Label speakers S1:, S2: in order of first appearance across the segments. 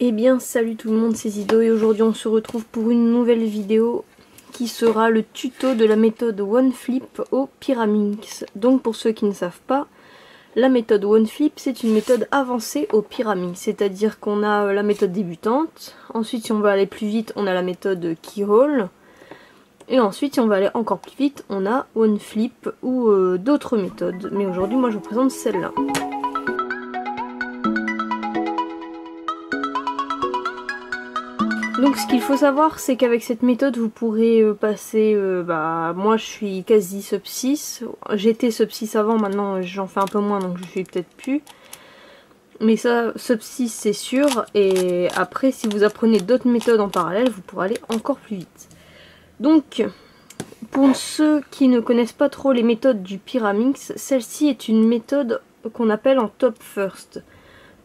S1: Eh bien salut tout le monde, c'est Zido et aujourd'hui on se retrouve pour une nouvelle vidéo qui sera le tuto de la méthode OneFlip au Pyraminx. Donc pour ceux qui ne savent pas, la méthode OneFlip c'est une méthode avancée au Pyraminx, c'est-à-dire qu'on a la méthode débutante, ensuite si on veut aller plus vite on a la méthode Keyhole, et ensuite si on veut aller encore plus vite on a OneFlip ou d'autres méthodes, mais aujourd'hui moi je vous présente celle-là. Donc ce qu'il faut savoir c'est qu'avec cette méthode vous pourrez passer, moi je suis quasi sub 6, j'étais sub 6 avant, maintenant j'en fais un peu moins donc je suis peut-être plus. Mais ça, sub 6 c'est sûr, et après si vous apprenez d'autres méthodes en parallèle vous pourrez aller encore plus vite. Donc pour ceux qui ne connaissent pas trop les méthodes du Pyraminx, celle-ci est une méthode qu'on appelle en top first.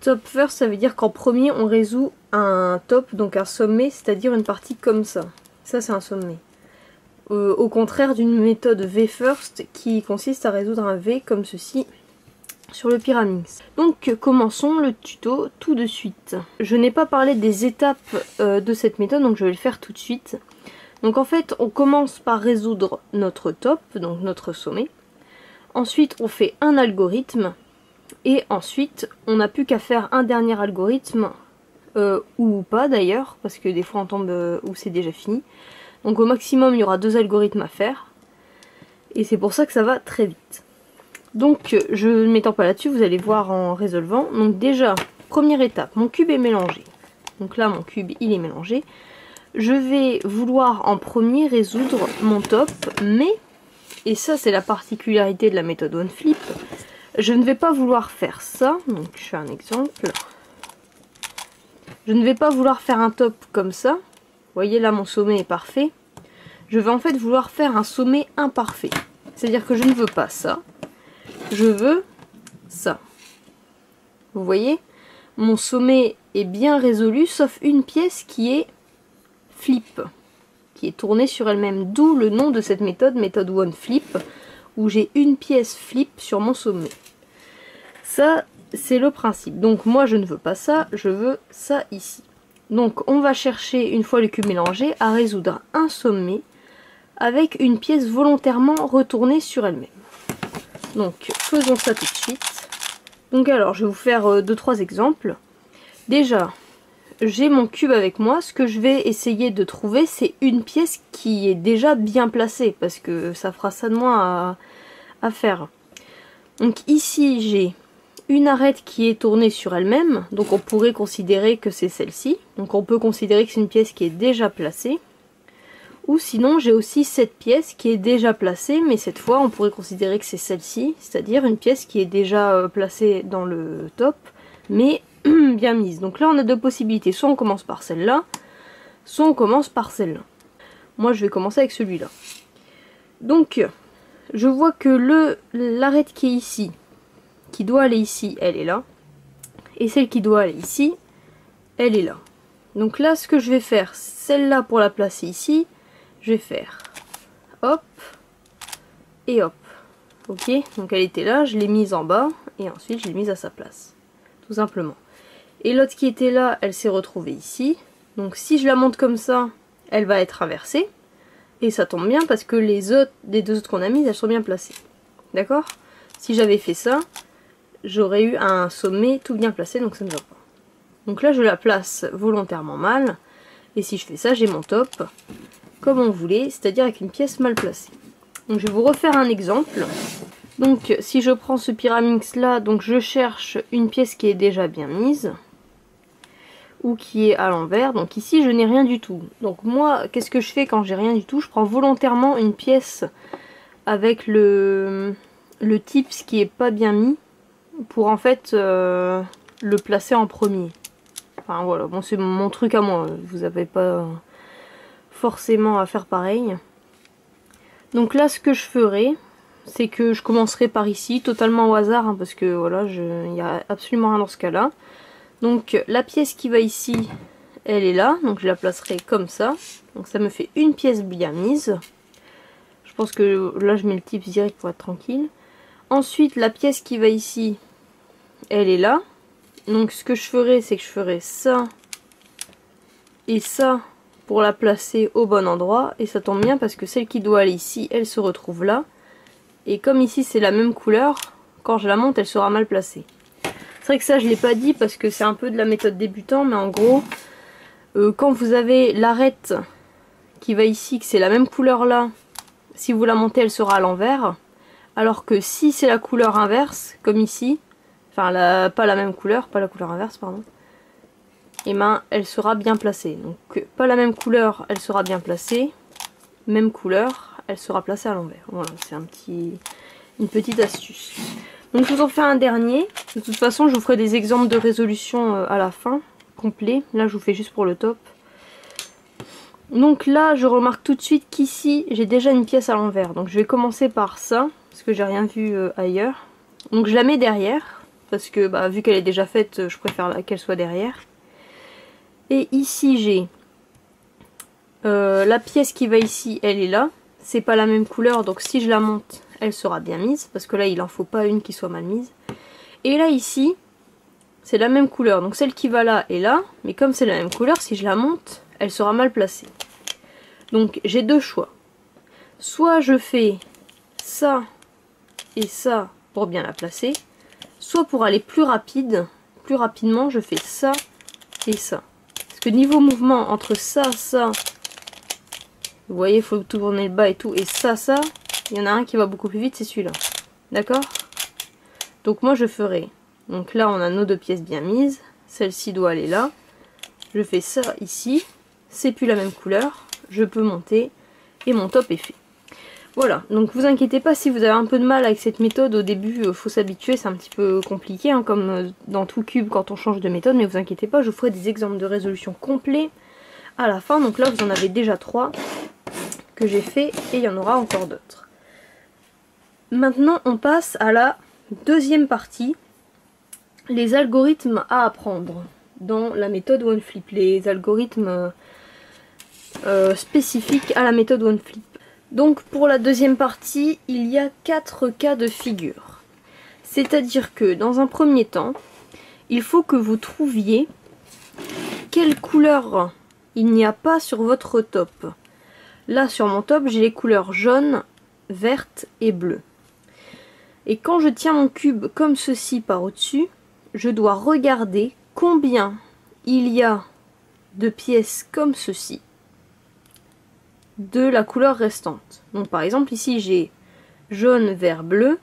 S1: Top first, ça veut dire qu'en premier on résout un top, donc un sommet, c'est-à-dire une partie comme ça. Ça c'est un sommet. Au contraire d'une méthode V first qui consiste à résoudre un V comme ceci sur le Pyraminx. Donc commençons le tuto tout de suite. Je n'ai pas parlé des étapes de cette méthode, donc je vais le faire tout de suite. Donc en fait on commence par résoudre notre top, donc notre sommet. Ensuite on fait un algorithme. Et ensuite, on n'a plus qu'à faire un dernier algorithme, ou pas d'ailleurs, parce que des fois on tombe où c'est déjà fini. Donc au maximum, il y aura 2 algorithmes à faire. Et c'est pour ça que ça va très vite. Donc je ne m'étends pas là-dessus, vous allez voir en résolvant. Donc déjà, première étape, mon cube est mélangé. Donc là, mon cube, il est mélangé. Je vais vouloir en premier résoudre mon top, mais, et ça c'est la particularité de la méthode OneFlip, je ne vais pas vouloir faire ça, donc je fais un exemple. Je ne vais pas vouloir faire un top comme ça. Vous voyez là mon sommet est parfait. Je vais en fait vouloir faire un sommet imparfait. C'est-à-dire que je ne veux pas ça. Je veux ça. Vous voyez, mon sommet est bien résolu sauf une pièce qui est flip, qui est tournée sur elle-même. D'où le nom de cette méthode, méthode OneFlip, où j'ai une pièce flip sur mon sommet. Ça, c'est le principe. Donc moi, je ne veux pas ça, je veux ça ici. Donc on va chercher, une fois le cube mélangé, à résoudre un sommet avec une pièce volontairement retournée sur elle-même. Donc faisons ça tout de suite. Donc alors, je vais vous faire 2-3 exemples. Déjà, j'ai mon cube avec moi. Ce que je vais essayer de trouver, c'est une pièce qui est déjà bien placée, parce que ça fera ça de moins à faire. Donc ici, j'ai une arête qui est tournée sur elle-même, donc on pourrait considérer que c'est celle-ci. Donc on peut considérer que c'est une pièce qui est déjà placée. Ou sinon j'ai aussi cette pièce qui est déjà placée, mais cette fois on pourrait considérer que c'est celle-ci, c'est-à-dire une pièce qui est déjà placée dans le top, mais bien mise. Donc là on a 2 possibilités, soit on commence par celle-là, soit on commence par celle-là. Moi je vais commencer avec celui-là. Donc je vois que l'arête qui est ici, qui doit aller ici, elle est là. Et celle qui doit aller ici, elle est là. Donc là, ce que je vais faire, celle-là pour la placer ici, je vais faire hop et hop. Ok, donc elle était là, je l'ai mise en bas et ensuite je l'ai mise à sa place. Tout simplement. Et l'autre qui était là, elle s'est retrouvée ici. Donc si je la monte comme ça, elle va être inversée. Et ça tombe bien parce que les 2 autres qu'on a mises, elles sont bien placées. D'accord? Si j'avais fait ça, j'aurais eu un sommet tout bien placé, donc ça ne va pas. Donc là je la place volontairement mal, et si je fais ça j'ai mon top comme on voulait, c'est-à-dire avec une pièce mal placée. Donc je vais vous refaire un exemple. Donc si je prends ce Pyraminx là, donc je cherche une pièce qui est déjà bien mise, ou qui est à l'envers, donc ici je n'ai rien du tout. Donc moi qu'est-ce que je fais quand j'ai rien du tout? Je prends volontairement une pièce avec le tips qui est pas bien mis, pour en fait le placer en premier. Enfin voilà, bon c'est mon truc à moi, vous n'avez pas forcément à faire pareil. Donc là ce que je ferai, c'est que je commencerai par ici, totalement au hasard, hein, parce que voilà, il n'y a absolument rien dans ce cas là. Donc la pièce qui va ici, elle est là, donc je la placerai comme ça. Donc ça me fait une pièce bien mise. Je pense que là je mets le tips direct pour être tranquille. Ensuite la pièce qui va ici, elle est là. Donc ce que je ferai, c'est que je ferai ça et ça pour la placer au bon endroit. Et ça tombe bien parce que celle qui doit aller ici, elle se retrouve là. Et comme ici c'est la même couleur, quand je la monte, elle sera mal placée. C'est vrai que ça je l'ai pas dit parce que c'est un peu de la méthode débutant, mais en gros, quand vous avez l'arête qui va ici, que c'est la même couleur là, si vous la montez elle sera à l'envers. Alors que si c'est la couleur inverse, comme ici, enfin pas la même couleur, pas la couleur inverse pardon, et ben elle sera bien placée. Donc pas la même couleur, elle sera bien placée, même couleur, elle sera placée à l'envers. Voilà, c'est une petite astuce. Donc je vous en fais un dernier. De toute façon je vous ferai des exemples de résolution à la fin, complet. Là je vous fais juste pour le top. Donc là je remarque tout de suite qu'ici j'ai déjà une pièce à l'envers. Donc je vais commencer par ça, parce que j'ai rien vu ailleurs. Donc je la mets derrière, parce que bah, vu qu'elle est déjà faite, je préfère qu'elle soit derrière. Et ici j'ai la pièce qui va ici, elle est là. C'est pas la même couleur, donc si je la monte, elle sera bien mise. Parce que là, il en faut pas une qui soit mal mise. Et là, ici, c'est la même couleur. Donc celle qui va là est là. Mais comme c'est la même couleur, si je la monte, elle sera mal placée. Donc j'ai deux choix. Soit je fais ça et ça pour bien la placer. Soit pour aller plus rapidement, je fais ça et ça. Parce que niveau mouvement, entre ça, vous voyez, il faut tourner le bas et tout. Et ça, il y en a un qui va beaucoup plus vite, c'est celui-là. D'accord? Donc moi, je ferai. Donc là, on a nos deux pièces bien mises. Celle-ci doit aller là. Je fais ça ici. C'est plus la même couleur. Je peux monter. Et mon top est fait. Voilà. Donc vous inquiétez pas si vous avez un peu de mal avec cette méthode. Au début, il faut s'habituer. C'est un petit peu compliqué, hein, comme dans tout cube quand on change de méthode. Mais vous inquiétez pas, je vous ferai des exemples de résolution complets à la fin. Donc là, vous en avez déjà 3 que j'ai fait et il y en aura encore d'autres. Maintenant on passe à la deuxième partie, les algorithmes à apprendre dans la méthode OneFlip, les algorithmes spécifiques à la méthode OneFlip. Donc pour la deuxième partie, il y a 4 cas de figure. C'est-à-dire que dans un premier temps, il faut que vous trouviez quelle couleur il n'y a pas sur votre top. Là sur mon top j'ai les couleurs jaune, verte et bleue. Et quand je tiens mon cube comme ceci par au-dessus, je dois regarder combien il y a de pièces comme ceci de la couleur restante. Donc par exemple ici j'ai jaune, vert, bleu.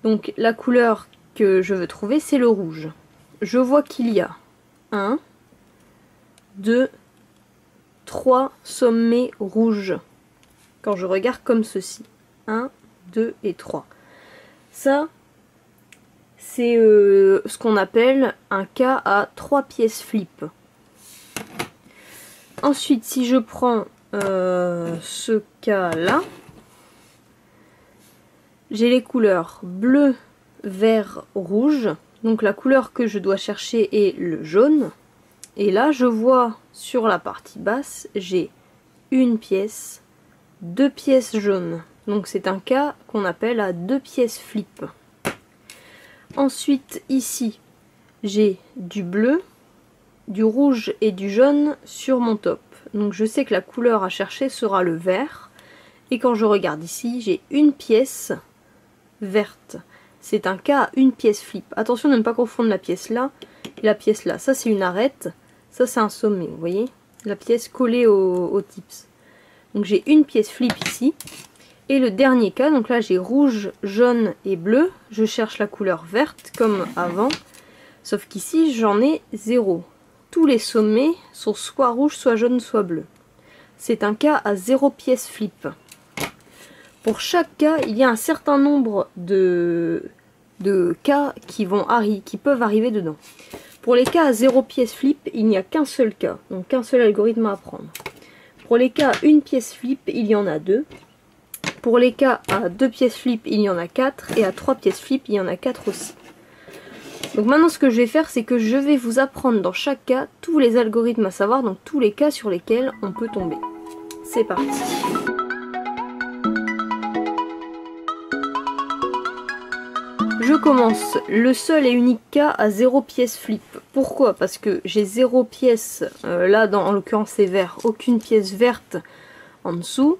S1: Donc la couleur que je veux trouver c'est le rouge. Je vois qu'il y a 1, 2, 3 sommets rouges quand je regarde comme ceci. 1, 2 et 3. Ça, c'est ce qu'on appelle un cas à 3 pièces flip. Ensuite, si je prends ce cas-là, j'ai les couleurs bleu, vert, rouge. Donc la couleur que je dois chercher est le jaune. Et là, je vois sur la partie basse, j'ai une pièce, 2 pièces jaunes. Donc c'est un cas qu'on appelle à 2 pièces flip. Ensuite, ici, j'ai du bleu, du rouge et du jaune sur mon top. Donc je sais que la couleur à chercher sera le vert. Et quand je regarde ici, j'ai une pièce verte. C'est un cas à une pièce flip. Attention de ne pas confondre la pièce là et la pièce là. Ça c'est une arête, ça c'est un sommet, vous voyez? La pièce collée au tips. Donc j'ai une pièce flip ici. Et le dernier cas, donc là j'ai rouge, jaune et bleu. Je cherche la couleur verte comme avant. Sauf qu'ici j'en ai 0. Tous les sommets sont soit rouge, soit jaune, soit bleu. C'est un cas à 0 pièce flip. Pour chaque cas, il y a un certain nombre de cas qui peuvent arriver dedans. Pour les cas à 0 pièce flip, il n'y a qu'un seul cas, donc qu'un seul algorithme à apprendre. Pour les cas à 1 pièce flip, il y en a 2. Pour les cas à 2 pièces flip, il y en a 4. Et à 3 pièces flip, il y en a 4 aussi. Donc maintenant ce que je vais faire, c'est que je vais vous apprendre dans chaque cas tous les algorithmes à savoir, donc tous les cas sur lesquels on peut tomber. C'est parti. Je commence le seul et unique cas à 0 pièce flip. Pourquoi? Parce que j'ai 0 pièce, là en l'occurrence c'est vert, aucune pièce verte en dessous.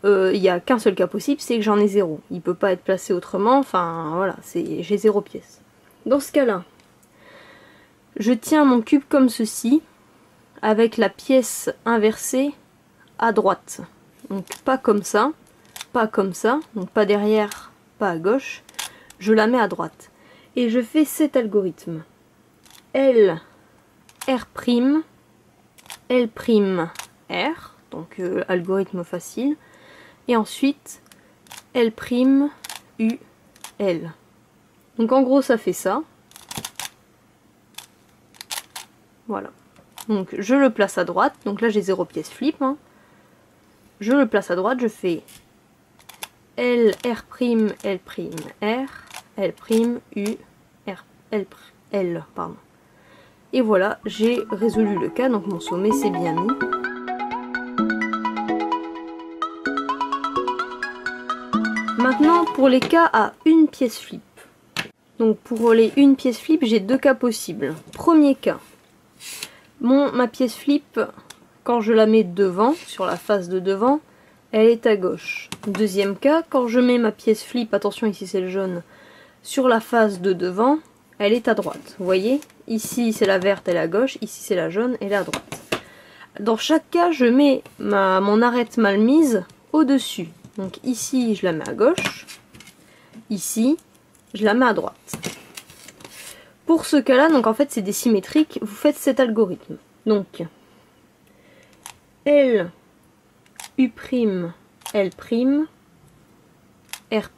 S1: Il n'y a qu'un seul cas possible, c'est que j'en ai 0. Il ne peut pas être placé autrement, enfin voilà, j'ai 0 pièce. Dans ce cas-là, je tiens mon cube comme ceci, avec la pièce inversée à droite. Donc pas comme ça, donc pas derrière, pas à gauche. Je la mets à droite. Et je fais cet algorithme. L, R', L', R, donc algorithme facile. Et ensuite, L', U, L. Donc en gros ça fait ça. Voilà. Donc je le place à droite. Donc là j'ai 0 pièce flip. Hein. Je le place à droite, je fais L, R', L', R, L', U, R, L, pardon. Et voilà, j'ai résolu le cas, donc mon sommet s'est bien mis. Maintenant, pour les cas à une pièce flip. Donc pour les une pièce flip, j'ai 2 cas possibles. Premier cas, ma pièce flip, quand je la mets devant, sur la face de devant, elle est à gauche. Deuxième cas, quand je mets ma pièce flip, attention ici c'est le jaune, sur la face de devant, elle est à droite. Vous voyez? Ici c'est la verte, elle est à gauche, ici c'est la jaune, elle est à droite. Dans chaque cas, je mets mon arête mal mise au-dessus. Donc ici, je la mets à gauche. Ici, je la mets à droite. Pour ce cas-là, donc en fait c'est des symétriques, vous faites cet algorithme. Donc, L, U', L', R',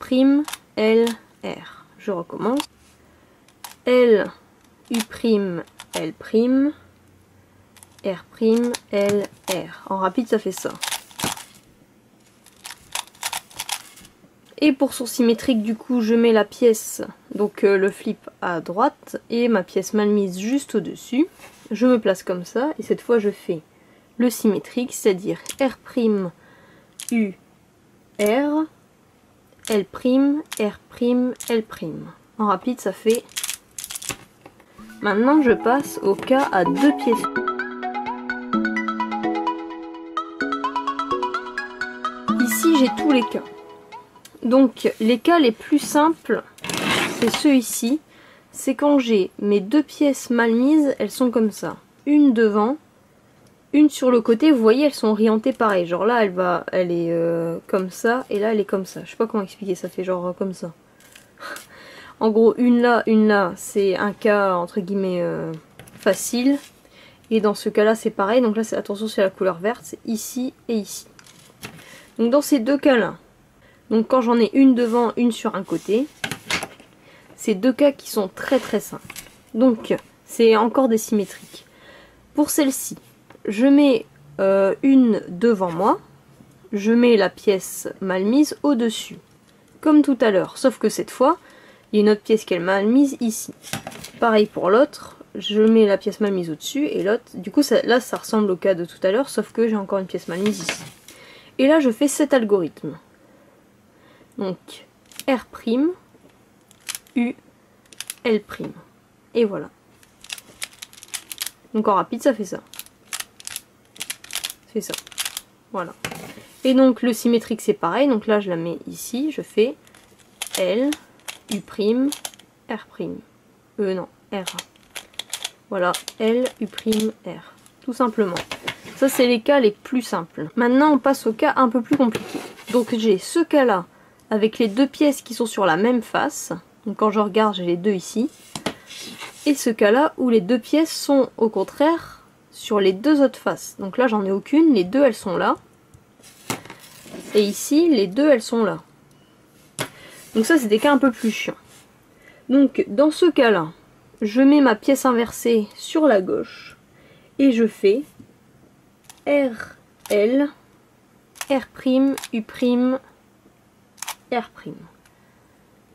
S1: L, R. Je recommence. L, U', L', R', L, R. En rapide, ça fait ça. Et pour son symétrique, du coup, je mets la pièce, donc le flip à droite, et ma pièce mal mise juste au-dessus. Je me place comme ça, et cette fois, je fais le symétrique, c'est-à-dire R', U, R, L', R', L'. En rapide, ça fait... Maintenant, je passe au cas à 2 pièces. Ici, j'ai tous les cas. Donc, les cas les plus simples, c'est ceux ici. C'est quand j'ai mes 2 pièces mal mises, elles sont comme ça. Une devant, une sur le côté, vous voyez, elles sont orientées pareil. Genre là, elle est comme ça, et là, elle est comme ça. Je sais pas comment expliquer, ça fait genre comme ça. En gros, une là, c'est un cas, entre guillemets, facile. Et dans ce cas-là, c'est pareil. Donc là, attention, c'est la couleur verte, c'est ici et ici. Donc dans ces 2 cas-là, donc quand j'en ai une devant, une sur un côté, c'est 2 cas qui sont très très simples. Donc, c'est encore des symétriques. Pour celle-ci, je mets une devant moi, je mets la pièce mal mise au-dessus, comme tout à l'heure, sauf que cette fois, il y a une autre pièce qui est mal mise ici. Pareil pour l'autre, je mets la pièce mal mise au-dessus, et l'autre, du coup là ça ressemble au cas de tout à l'heure, sauf que j'ai encore une pièce mal mise ici. Et là je fais cet algorithme. Donc, R', U, L'. Et voilà. Donc en rapide, ça fait ça. C'est ça. Voilà. Et donc le symétrique, c'est pareil. Donc là, je la mets ici. Je fais L, U', R'. Non, R. Voilà, L, U', R. Tout simplement. Ça, c'est les cas les plus simples. Maintenant, on passe au cas un peu plus compliqué. Donc j'ai ce cas-là, avec les 2 pièces qui sont sur la même face. Donc quand je regarde, j'ai les 2 ici. Et ce cas-là où les 2 pièces sont au contraire sur les 2 autres faces. Donc là, j'en ai aucune, les 2 elles sont là. Et ici, les 2 elles sont là. Donc ça, c'est des cas un peu plus chiants. Donc dans ce cas-là, je mets ma pièce inversée sur la gauche. Et je fais R, L, R', U', R'.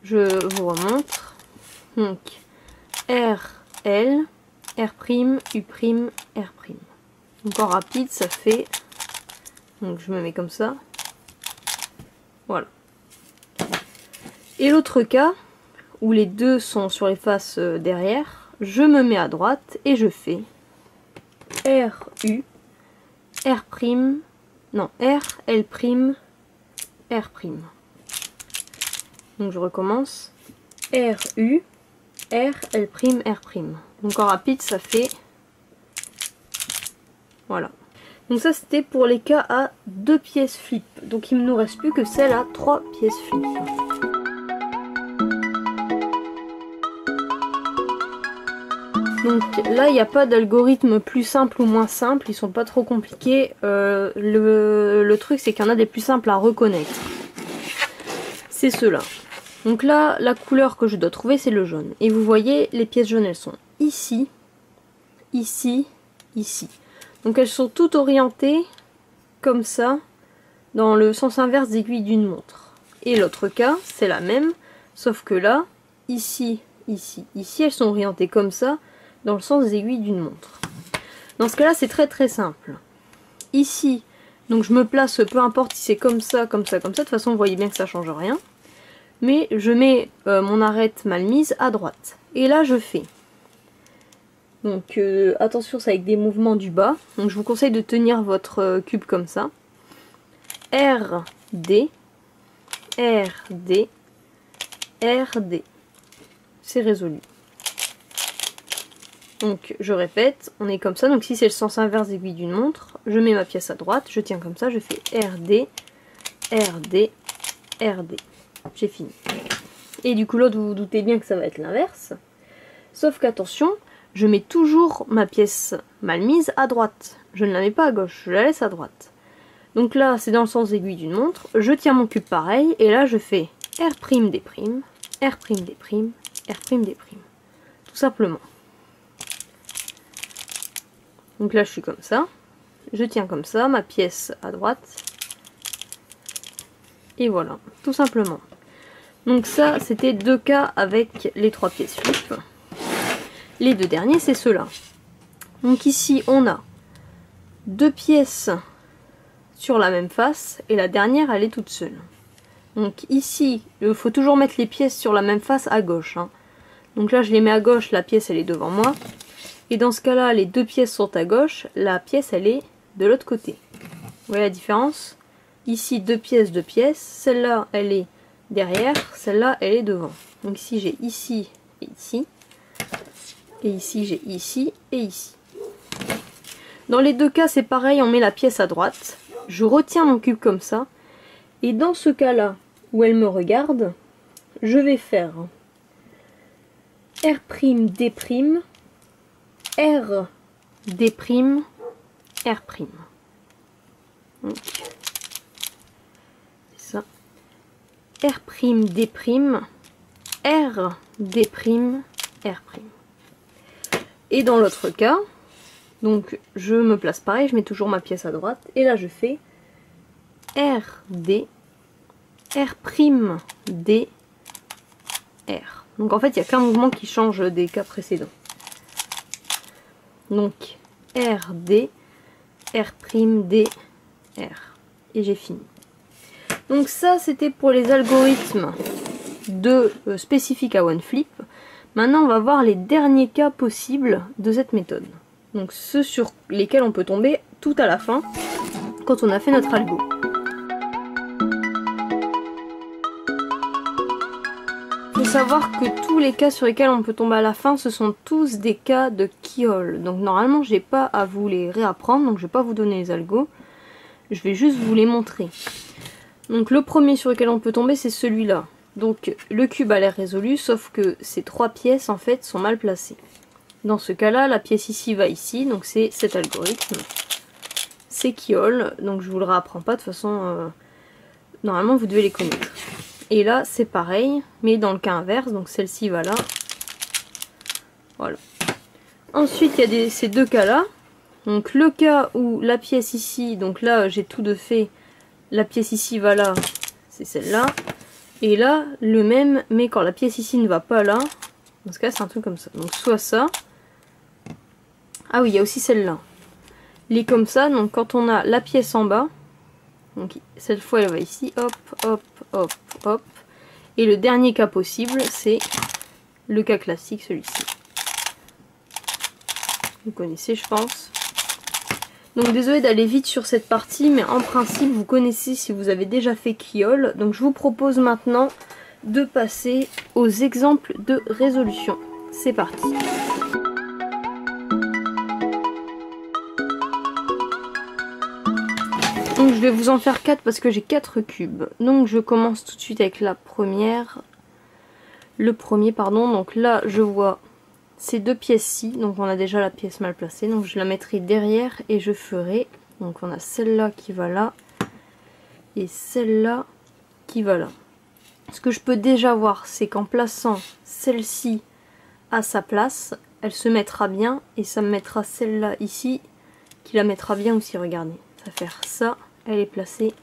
S1: Je vous remontre. Donc, R, L, R', U', R'. Donc en rapide, ça fait... Donc je me mets comme ça. Voilà. Et l'autre cas, où les deux sont sur les faces derrière, je me mets à droite et je fais RU, R', non, R, L', R'. Donc je recommence. RU, R, L', R'. Donc en rapide, ça fait... Voilà. Donc ça, c'était pour les cas à 2 pièces flip. Donc il ne nous reste plus que celle à 3 pièces flip. Donc là, il n'y a pas d'algorithme plus simple ou moins simple, ils sont pas trop compliqués. Le truc, c'est qu'il y en a des plus simples à reconnaître. C'est ceux-là. Donc là, la couleur que je dois trouver, c'est le jaune. Et vous voyez, les pièces jaunes, elles sont ici, ici, ici. Donc elles sont toutes orientées comme ça, dans le sens inverse d'aiguille d'une montre. Et l'autre cas, c'est la même, sauf que là, ici, ici, ici, elles sont orientées comme ça, dans le sens des aiguilles d'une montre. Dans ce cas-là, c'est très très simple. Ici, donc je me place, peu importe si c'est comme ça, comme ça, comme ça. De toute façon, vous voyez bien que ça change rien. Mais je mets mon arête mal mise à droite. Et là, je fais. Donc attention, c'est avec des mouvements du bas. Donc je vous conseille de tenir votre cube comme ça. R, D, R, D, R, D. C'est résolu. Donc je répète, on est comme ça, donc si c'est le sens inverse d'aiguille d'une montre, je mets ma pièce à droite, je tiens comme ça, je fais RD, RD, RD. J'ai fini. Et du coup l'autre, vous vous doutez bien que ça va être l'inverse. Sauf qu'attention, je mets toujours ma pièce mal mise à droite. Je ne la mets pas à gauche, je la laisse à droite. Donc là, c'est dans le sens d'aiguille d'une montre, je tiens mon cube pareil, et là je fais R', D', R', D', R', D'. Tout simplement. Donc là je suis comme ça, je tiens comme ça, ma pièce à droite, et voilà, tout simplement. Donc ça c'était 2 cas avec les 3 pièces flip. Les 2 derniers c'est ceux-là. Donc ici on a 2 pièces sur la même face, et la dernière elle est toute seule. Donc ici, il faut toujours mettre les pièces sur la même face à gauche. Hein. Donc là je les mets à gauche, la pièce elle est devant moi. Et dans ce cas-là, les 2 pièces sont à gauche, la pièce elle est de l'autre côté. Vous voyez la différence? Ici 2 pièces, celle-là elle est derrière, celle-là elle est devant. Donc ici j'ai ici et ici, et ici j'ai ici et ici. Dans les 2 cas c'est pareil, on met la pièce à droite, je retiens mon cube comme ça, et dans ce cas-là où elle me regarde, je vais faire R', D', R, D', R'. Donc, c'est ça. R', D', R, D', R'. Et dans l'autre cas, donc je me place pareil, je mets toujours ma pièce à droite, et là je fais R, D, R', D, R. Donc en fait, il n'y a qu'un mouvement qui change des cas précédents. Donc R, D, R', D, R. Et j'ai fini. Donc ça, c'était pour les algorithmes spécifiques à OneFlip. Maintenant, on va voir les derniers cas possibles de cette méthode. Donc ceux sur lesquels on peut tomber tout à la fin, quand on a fait notre algo. Il faut savoir que tous les cas sur lesquels on peut tomber à la fin, ce sont tous des cas de keyhole. Donc normalement, j'ai pas à vous les réapprendre, donc je vais pas vous donner les algos. Je vais juste vous les montrer. Donc le premier sur lequel on peut tomber, c'est celui-là. Donc le cube a l'air résolu, sauf que ces 3 pièces en fait sont mal placées. Dans ce cas-là, la pièce ici va ici, donc c'est cet algorithme. C'est keyhole, donc je vous le réapprends pas, de toute façon, normalement vous devez les connaître. Et là c'est pareil, mais dans le cas inverse, donc celle-ci va là. Voilà. Ensuite il y a ces 2 cas-là. Donc le cas où la pièce ici, donc là j'ai tout de fait, la pièce ici va là, c'est celle-là. Et là, le même, mais quand la pièce ici ne va pas là, dans ce cas c'est un truc comme ça. Donc soit ça. Ah oui, il y a aussi celle-là. Les comme ça, donc quand on a la pièce en bas, donc cette fois elle va ici, hop, hop, hop, hop. Et le dernier cas possible, c'est le cas classique, celui-ci. Vous connaissez, je pense. Donc désolé d'aller vite sur cette partie, mais en principe, vous connaissez si vous avez déjà fait Kiol. Donc je vous propose maintenant de passer aux exemples de résolution. C'est parti. Donc je vais vous en faire 4 parce que j'ai 4 cubes. Donc je commence tout de suite avec la première. Le premier, pardon. Donc là, je vois ces deux pièces-ci. Donc on a déjà la pièce mal placée. Donc je la mettrai derrière et je ferai. Donc on a celle-là qui va là. Et celle-là qui va là. Ce que je peux déjà voir, c'est qu'en plaçant celle-ci à sa place, elle se mettra bien. Et ça me mettra celle-là ici, qui la mettra bien aussi, regardez. Ça va faire ça, elle est placée.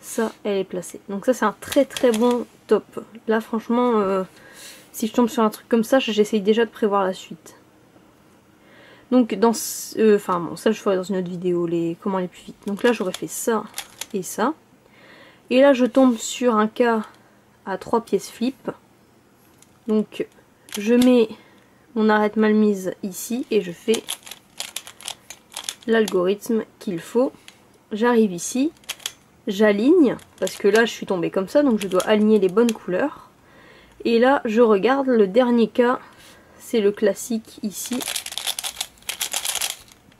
S1: Ça, elle est placée. Donc ça, c'est un très très bon top. Là, franchement, si je tombe sur un truc comme ça, j'essaye déjà de prévoir la suite. Donc, dans enfin, bon, ça, je ferai dans une autre vidéo, comment aller plus vite. Donc là, j'aurais fait ça et ça. Et là, je tombe sur un cas à 3 pièces flip. Donc, je mets mon arête mal mise ici et je fais l'algorithme qu'il faut. J'arrive ici, j'aligne, parce que là, je suis tombée comme ça, donc je dois aligner les bonnes couleurs. Et là, je regarde, le dernier cas, c'est le classique ici.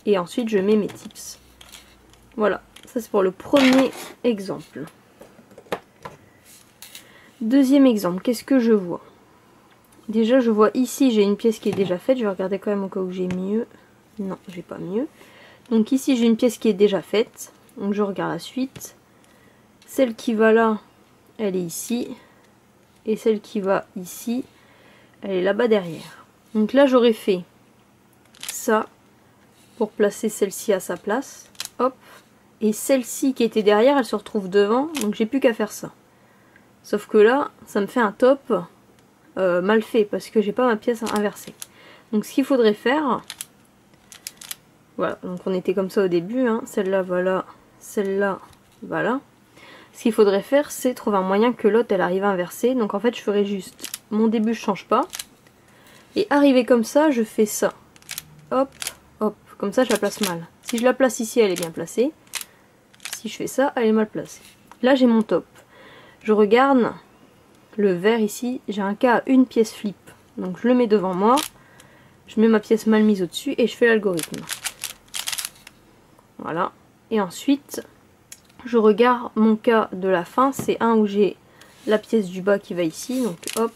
S1: Et ensuite, je mets mes tips. Voilà, ça c'est pour le premier exemple. Deuxième exemple, qu'est-ce que je vois? Déjà, je vois ici, j'ai une pièce qui est déjà faite. Je vais regarder quand même au cas où j'ai mieux. Non, j'ai pas mieux. Donc ici, j'ai une pièce qui est déjà faite. Donc je regarde la suite. Celle qui va là, elle est ici. Et celle qui va ici, elle est là-bas derrière. Donc là, j'aurais fait ça pour placer celle-ci à sa place. Hop. Et celle-ci qui était derrière, elle se retrouve devant. Donc j'ai plus qu'à faire ça. Sauf que là, ça me fait un top mal fait parce que j'ai pas ma pièce inversée. Donc ce qu'il faudrait faire, voilà, donc on était comme ça au début, hein. Celle-là va là, celle-là va là. Ce qu'il faudrait faire, c'est trouver un moyen que l'autre elle arrive inversée. Donc en fait, je ferai juste mon début, je change pas. Et arrivé comme ça, je fais ça. Hop, hop, comme ça je la place mal. Si je la place ici, elle est bien placée. Si je fais ça, elle est mal placée. Là, j'ai mon top. Je regarde le vert ici, j'ai un cas à une pièce flip. Donc je le mets devant moi, je mets ma pièce mal mise au-dessus et je fais l'algorithme. Voilà. Et ensuite, je regarde mon cas de la fin, c'est un où j'ai la pièce du bas qui va ici. Donc hop,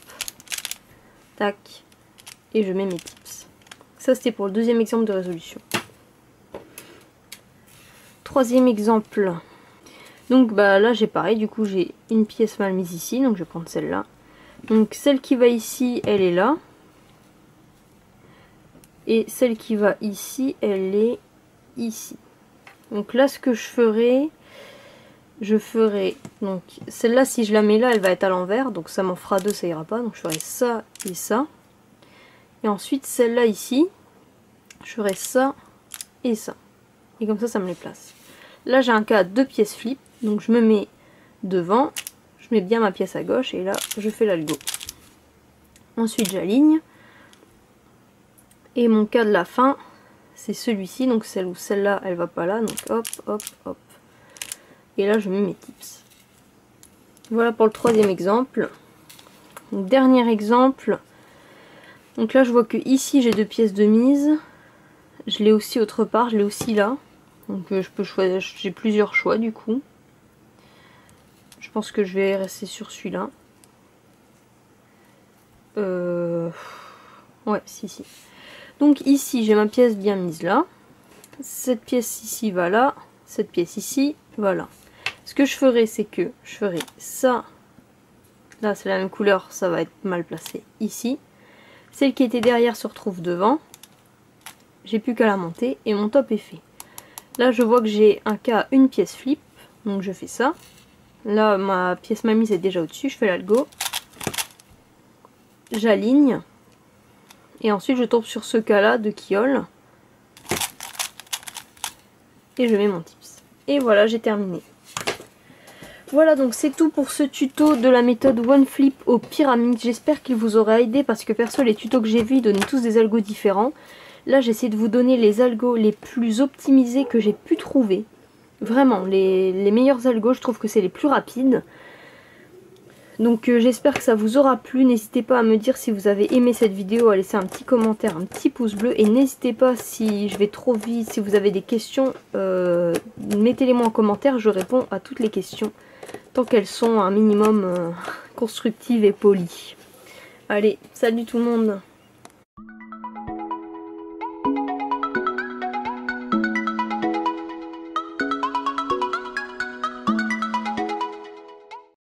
S1: tac, et je mets mes tips. Ça c'était pour le deuxième exemple de résolution. Troisième exemple. Donc bah là j'ai pareil, du coup j'ai une pièce mal mise ici, donc je vais prendre celle-là. Donc celle qui va ici, elle est là. Et celle qui va ici, elle est ici. Donc là ce que je ferai, donc celle-là si je la mets là, elle va être à l'envers, donc ça m'en fera deux, ça ira pas. Donc je ferai ça et ça. Et ensuite celle-là ici, je ferai ça et ça. Et comme ça me les place. Là j'ai un cas à 2 pièces flip. Donc je me mets devant, je mets bien ma pièce à gauche et là je fais l'algo. Ensuite j'aligne. Et mon cas de la fin, c'est celui-ci, donc celle où celle-là elle va pas là, donc hop, hop, hop. Et là je mets mes tips. Voilà pour le troisième exemple. Donc, dernier exemple. Donc là je vois que ici j'ai 2 pièces de mise. Je l'ai aussi autre part, je l'ai aussi là. Donc je peux choisir, j'ai plusieurs choix du coup. Je pense que je vais rester sur celui-là. Ouais, si. Donc ici, j'ai ma pièce bien mise là. Cette pièce ici va là. Cette pièce ici va là. Ce que je ferai, c'est que je ferai ça. Là, c'est la même couleur, ça va être mal placé ici. Celle qui était derrière se retrouve devant. J'ai plus qu'à la monter et mon top est fait. Là, je vois que j'ai un cas à une pièce flip. Donc je fais ça. Là, ma pièce mal mise est déjà au-dessus. Je fais l'algo. J'aligne. Et ensuite, je tombe sur ce cas-là de Kiol. Et je mets mon tips. Et voilà, j'ai terminé. Voilà, donc c'est tout pour ce tuto de la méthode OneFlip aux pyramides. J'espère qu'il vous aura aidé parce que perso les tutos que j'ai vus ils donnaient tous des algos différents. Là j'essaie de vous donner les algos les plus optimisés que j'ai pu trouver. Vraiment, les meilleurs algos, je trouve que c'est les plus rapides. Donc j'espère que ça vous aura plu. N'hésitez pas à me dire si vous avez aimé cette vidéo, à laisser un petit commentaire, un petit pouce bleu. Et n'hésitez pas, si je vais trop vite, si vous avez des questions, mettez-les moi en commentaire. Je réponds à toutes les questions, tant qu'elles sont un minimum constructives et polies. Allez, salut tout le monde!